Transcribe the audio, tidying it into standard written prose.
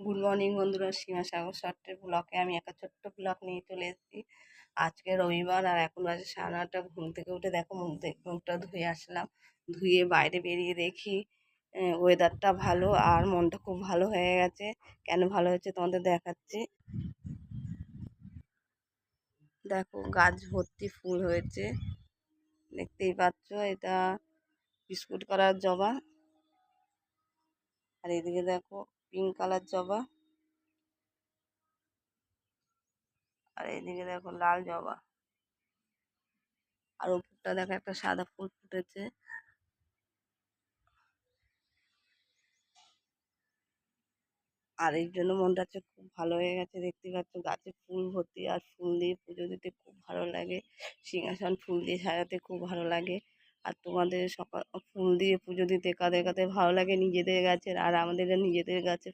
Good morning বন্ধুরা, সীমা সাগর শর্টের ব্লকে আমি একটা ছোট্ট ব্লগ নিয়ে চলে এসেছি। আজকে রবিবার আর এখন বাজে 9:30। ঘুম থেকে উঠে দেখো মুখটা ধুয়ে আসলাম। ধুয়ে বাইরে বেরিয়ে দেখি ওয়েদারটা ভালো আর মনটা খুব ভালো হয়ে গেছে। কেন ভালো হয়েছে তোমাদের দেখাচ্ছি। দেখো গাছ ভর্তি ফুল হয়েছে, দেখতেই পাচ্ছ। এটা বিস্কুট কালার জবা, আর এদিকে দেখো পিঙ্ক কালার জবা, আর এদিকে দেখো লাল জবা, আর উপরটা দেখো একটা সাদা ফুল ফুটেছে। আর এই জন্য মনটা হচ্ছে খুব ভালো হয়ে গেছে। দেখতে পাচ্ছ গাছে ফুল ভর্তি, আর ফুল দিয়ে পুজো দিতে খুব ভালো লাগে। সিংহাসন ফুল দিয়ে সাজাতে খুব ভালো লাগে। আর তোমাদের সকাল ফুল দিয়ে পুজো দিতে কাদের কাদের ভালো লাগে নিজেদের গাছের, আর আমাদের নিজেদের গাছে